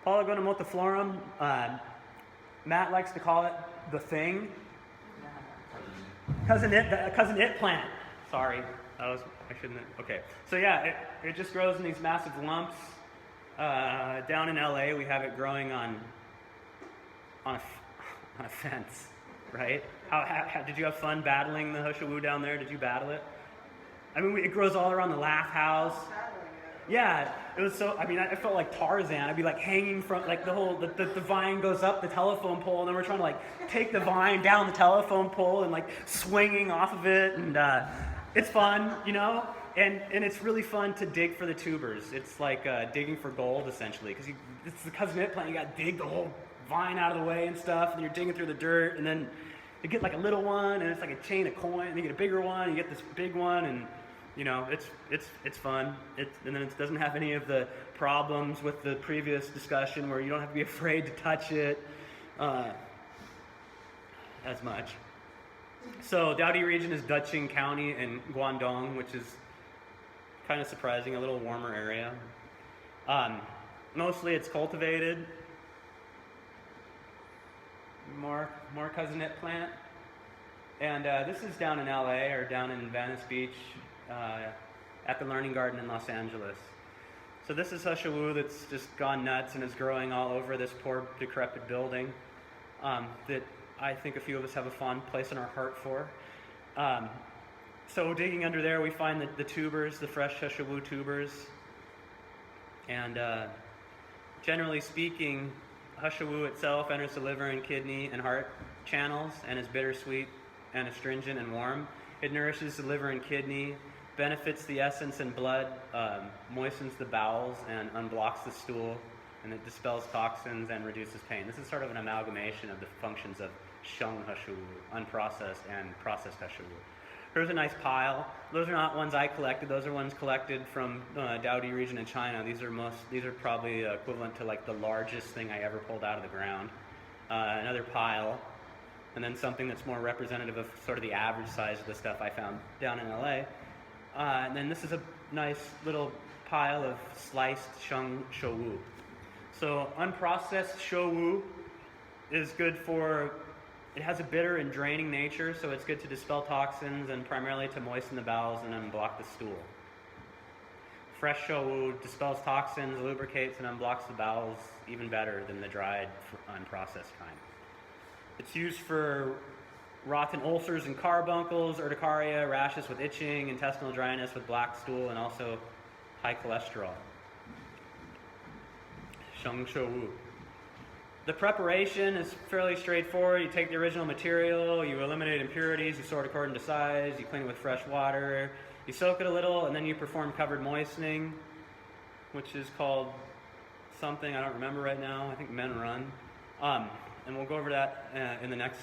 Polygonum multiflorum. Matt likes to call it the thing. Cousin it plant. Sorry, I shouldn't. Okay, so yeah, it just grows in these massive lumps. Down in LA, we have it growing on a fence, right? How did you have fun battling the Hushawu down there? Did you battle it? I mean, it grows all around the Laugh House. Yeah, it was so. I mean, I felt like Tarzan. I'd be like hanging from like the vine goes up the telephone pole, and then we're trying to like take the vine down the telephone pole and like swinging off of it, and it's fun, you know. And it's really fun to dig for the tubers. It's like digging for gold essentially, because it's the cousin it plant. You got to dig the whole vine out of the way and stuff, and you're digging through the dirt, and then you get like a little one, and it's like a chain of coin, and you get a bigger one, and you get this big one, and you know, it's fun. And then it doesn't have any of the problems with the previous discussion where you don't have to be afraid to touch it as much. So Daodi region is Daqing County in Guangdong, which is kind of surprising, a little warmer area. Mostly it's cultivated. More cousinet plant. And this is down in LA or down in Venice Beach. At the Learning Garden in Los Angeles. So this is Hushawu that's just gone nuts and is growing all over this poor decrepit building that I think a few of us have a fond place in our heart for. So digging under there we find the tubers, the fresh Hushawu tubers. And generally speaking, Hushawu itself enters the liver and kidney and heart channels and is bittersweet and astringent and warm. It nourishes the liver and kidney, benefits the essence and blood, moistens the bowels and unblocks the stool, and it dispels toxins and reduces pain. This is sort of an amalgamation of the functions of Sheng Hushawu, unprocessed and processed Hushawu. Here's a nice pile. Those are not ones I collected. Those are ones collected from Daodi region in China. These are probably equivalent to like the largest thing I ever pulled out of the ground. Another pile. And then something that's more representative of sort of the average size of the stuff I found down in LA. And then this is a nice little pile of sliced Sheng Shouwu. So unprocessed Shouwu is good for, it has a bitter and draining nature, so it's good to dispel toxins and primarily to moisten the bowels and unblock the stool. Fresh Shouwu dispels toxins, lubricates, and unblocks the bowels even better than the dried, unprocessed kind. It's used for rotten ulcers and carbuncles, urticaria, rashes with itching, intestinal dryness with black stool, and also high cholesterol. Sheng Shouwu. The preparation is fairly straightforward. You take the original material, you eliminate impurities, you sort according to size, you clean it with fresh water, you soak it a little, and then you perform covered moistening, which is called something I don't remember right now. I think Men Run. And we'll go over that in the next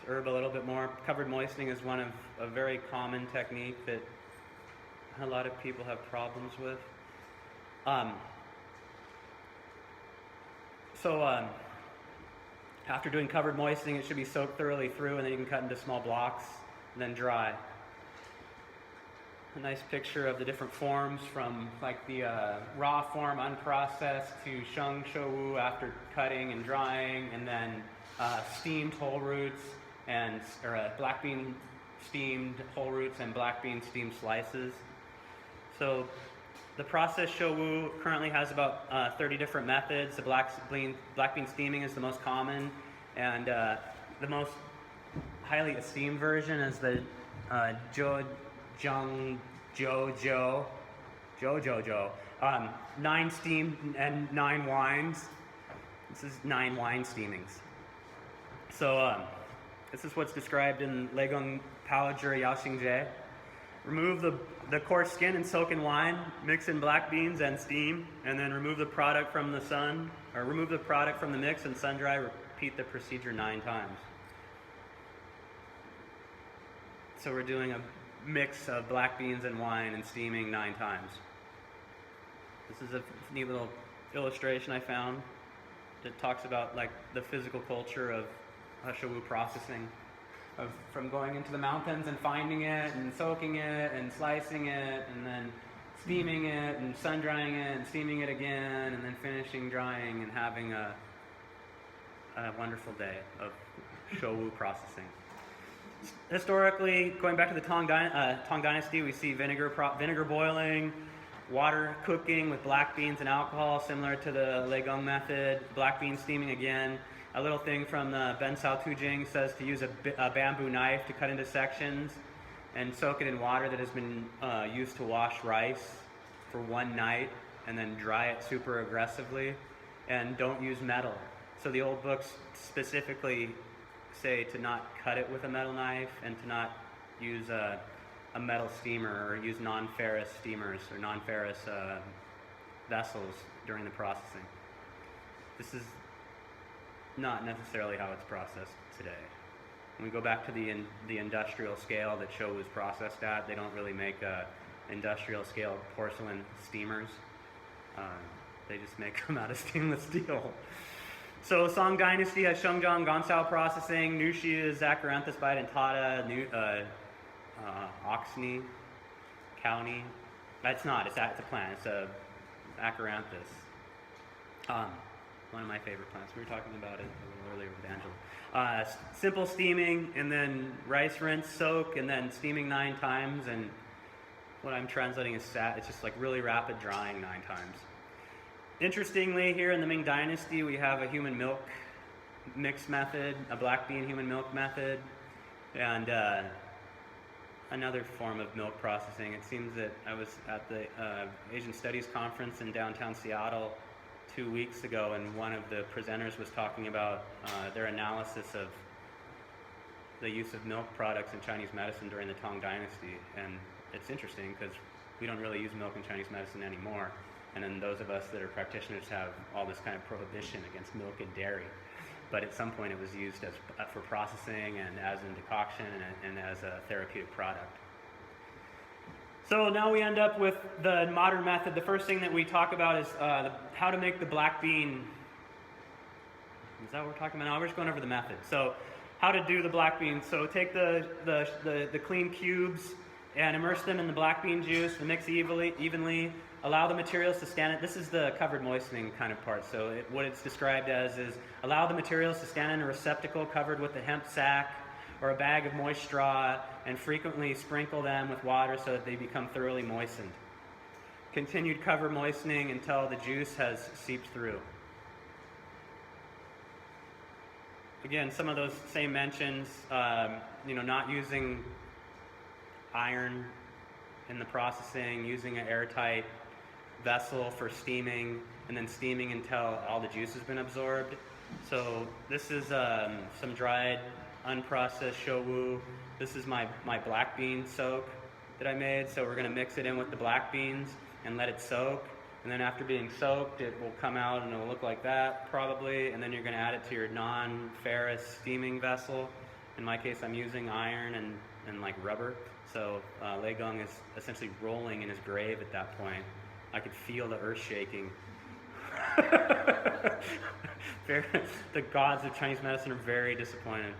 herb a little bit more. Covered moistening is one of a very common technique that a lot of people have problems with. After doing covered moistening, it should be soaked thoroughly through, and then you can cut into small blocks, and then dry. A nice picture of the different forms from like the raw form, unprocessed, to Sheng Shouwu after cutting and drying, and then steamed whole roots or black bean steamed whole roots and black bean steamed slices. So the processed Shouwu currently has about 30 different methods. The black bean steaming is the most common, and the most highly esteemed version is the Jojo, 9 steamed and 9 wines. This is 9 wine steamings. So this is what's described in Legung Paojir Yaoxingjie. Remove the coarse skin and soak in wine, mix in black beans and steam, and then remove the product from the mix and sun dry. Repeat the procedure 9 times. So we're doing a mix of black beans and wine and steaming 9 times. This is a neat little illustration I found that talks about like the physical culture of Hushawu processing, from going into the mountains and finding it and soaking it and slicing it and then steaming it and sun drying it and steaming it again and then finishing drying and having a wonderful day of Showu processing. Historically, going back to the Tang Dynasty, we see vinegar boiling, water cooking with black beans and alcohol, similar to the Leigong method. Black bean steaming again. A little thing from the Ben Sao Tujing says to use a bamboo knife to cut into sections and soak it in water that has been used to wash rice for one night and then dry it super aggressively. And don't use metal. So the old books specifically say to not cut it with a metal knife and to not use a metal steamer or use non-ferrous steamers or non-ferrous vessels during the processing. This is not necessarily how it's processed today. When we go back to the industrial scale that Showu was processed at, they don't really make industrial scale porcelain steamers. They just make them out of stainless steel. So Song Dynasty has Shengzhang Gansao processing, Nushi is Acaranthus biadentata, Oxney, County. It's not, it's a plant, it's a Acaranthus. One of my favorite plants. We were talking about it a little earlier with Angela. Simple steaming, and then rice rinse, soak, and then steaming 9 times, and what I'm translating is it's just like really rapid drying 9 times. Interestingly, here in the Ming Dynasty, we have a human milk mix method, a black bean human milk method, and another form of milk processing. It seems that I was at the Asian Studies Conference in downtown Seattle 2 weeks ago, and one of the presenters was talking about their analysis of the use of milk products in Chinese medicine during the Tang Dynasty. And it's interesting because we don't really use milk in Chinese medicine anymore. And then those of us that are practitioners have all this kind of prohibition against milk and dairy. But at some point it was used for processing and as in decoction and as a therapeutic product. So now we end up with the modern method. The first thing that we talk about is how to make the black bean. Is that what we're talking about now? We're just going over the method. So how to do the black bean. So take the clean cubes and immerse them in the black bean juice, mix evenly, allow the materials to stand it. This is the covered moistening kind of part. So what it's described as is allow the materials to stand in a receptacle covered with a hemp sack or a bag of moist straw, and frequently sprinkle them with water so that they become thoroughly moistened. Continued cover moistening until the juice has seeped through. Again, some of those same mentions, not using iron in the processing, using an airtight vessel for steaming, and then steaming until all the juice has been absorbed. So this is some dried, unprocessed showu. This is my black bean soak that I made. So we're going to mix it in with the black beans and let it soak. And then after being soaked, it will come out and it'll look like that probably. And then you're going to add it to your non-ferrous steaming vessel. In my case, I'm using iron and like rubber. So Leigong is essentially rolling in his grave at that point. I could feel the earth shaking. The gods of Chinese medicine are very disappointed.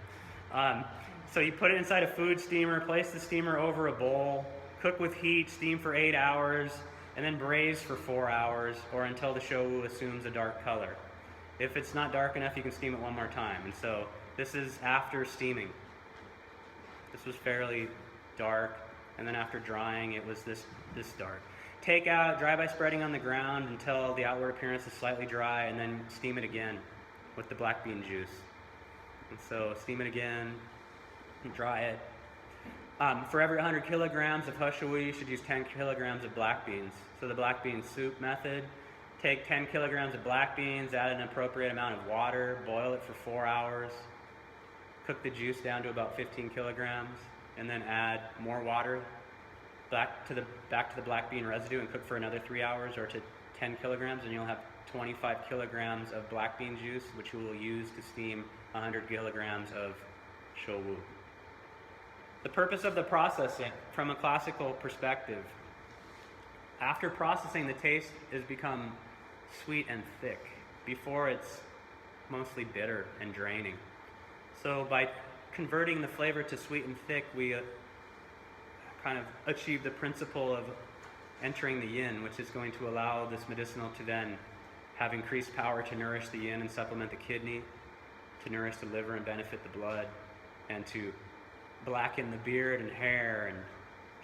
So you put it inside a food steamer, place the steamer over a bowl, cook with heat, steam for 8 hours, and then braise for 4 hours or until the showu assumes a dark color. If it's not dark enough, you can steam it one more time. And so this is after steaming. This was fairly dark, and then after drying, it was this dark. Take out, dry by spreading on the ground until the outward appearance is slightly dry, and then steam it again with the black bean juice. And so steam it again, and dry it. For every 100 kilograms of hushawu, you should use 10 kilograms of black beans. So the black bean soup method, take 10 kilograms of black beans, add an appropriate amount of water, boil it for 4 hours, cook the juice down to about 15 kilograms, and then add more water back to the black bean residue and cook for another 3 hours, or to 10 kilograms, and you'll have 25 kilograms of black bean juice, which you will use to steam 100 kilograms of showu. The purpose of the processing, from a classical perspective, after processing, the taste has become sweet and thick. Before, it's mostly bitter and draining. So by converting the flavor to sweet and thick, we kind of achieve the principle of entering the yin, which is going to allow this medicinal to then have increased power to nourish the yin and supplement the kidney, to nourish the liver and benefit the blood, and to blacken the beard and hair and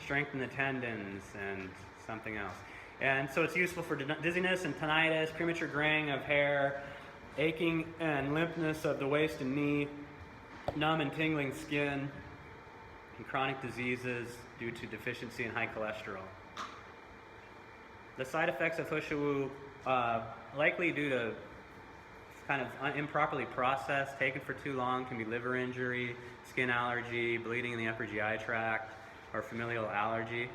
strengthen the tendons and something else. And so it's useful for dizziness and tinnitus, premature graying of hair, aching and limpness of the waist and knee, numb and tingling skin, and chronic diseases due to deficiency in high cholesterol. The side effects of Hushawu, likely due to kind of improperly processed, taken for too long, can be liver injury, skin allergy, bleeding in the upper GI tract, or familial allergy.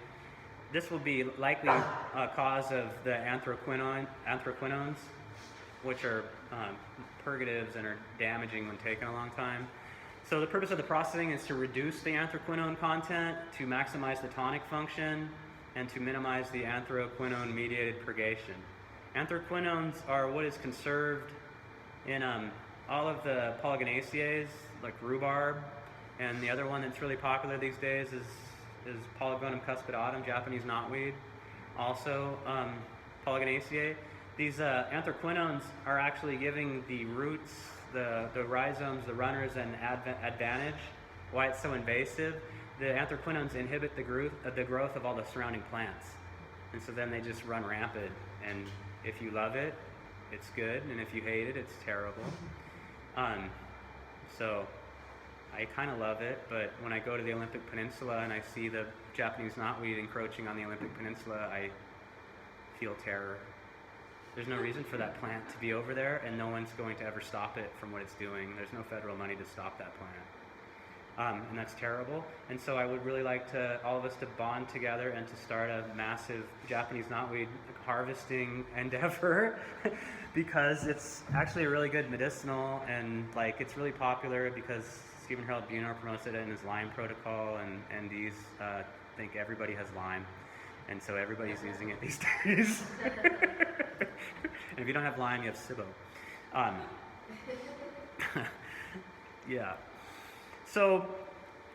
This will be likely a cause of the anthraquinones, which are purgatives and are damaging when taken a long time. So the purpose of the processing is to reduce the anthraquinone content, to maximize the tonic function, and to minimize the anthraquinone-mediated purgation. Anthraquinones are what is conserved in all of the Polygonaceae, like rhubarb, and the other one that's really popular these days is Polygonum cuspidatum, Japanese knotweed, also Polygonaceae. These anthraquinones are actually giving the roots, the rhizomes, the runners, an advantage. Why it's so invasive? The anthraquinones inhibit the growth of all the surrounding plants. And so then they just run rampant. And if you love it, it's good. And if you hate it, it's terrible. So I kind of love it, but when I go to the Olympic Peninsula and I see the Japanese knotweed encroaching on the Olympic Peninsula, I feel terror. There's no reason for that plant to be over there, and no one's going to ever stop it from what it's doing. There's no federal money to stop that plant. And that's terrible. And so I would really like all of us to bond together and to start a massive Japanese knotweed harvesting endeavor because it's actually a really good medicinal, and like it's really popular because Stephen Harold Buno promotes it in his Lyme protocol, and these think everybody has Lyme, and so everybody's using it these days. And if you don't have Lyme, you have SIBO. Yeah. So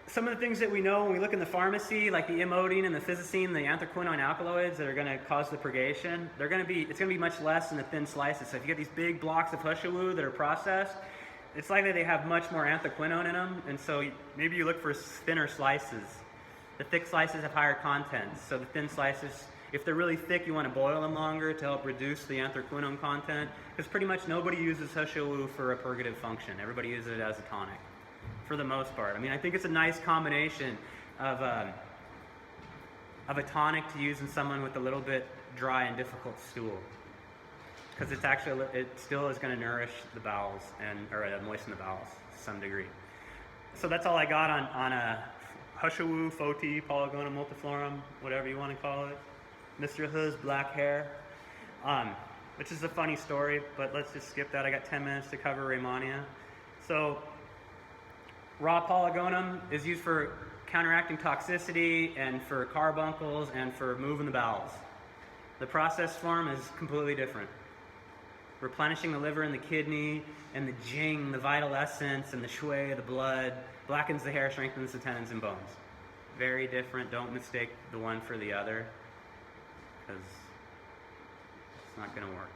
some of the things that we know when we look in the pharmacy, like the imodine and the physicine, the anthraquinone alkaloids that are going to cause the purgation, it's going to be much less in the thin slices. So if you get these big blocks of Hushawu that are processed, it's likely they have much more anthraquinone in them, and so maybe you look for thinner slices. The thick slices have higher contents, so the thin slices, if they're really thick, you want to boil them longer to help reduce the anthraquinone content, because pretty much nobody uses Hushawu for a purgative function. Everybody uses it as a tonic, for the most part. I mean, I think it's a nice combination of a tonic to use in someone with a little bit dry and difficult stool, because it still is going to nourish the bowels or moisten the bowels to some degree. So that's all I got on a Hushawu, Foti, Polygonum multiflorum, whatever you want to call it. Mr. Hu's black hair, which is a funny story, but let's just skip that. I got 10 minutes to cover Rehmannia. So raw Polygonum is used for counteracting toxicity and for carbuncles and for moving the bowels. The processed form is completely different. Replenishing the liver and the kidney and the jing, the vital essence and the shui, the blood, blackens the hair, strengthens the tendons and bones. Very different. Don't mistake the one for the other, because it's not going to work.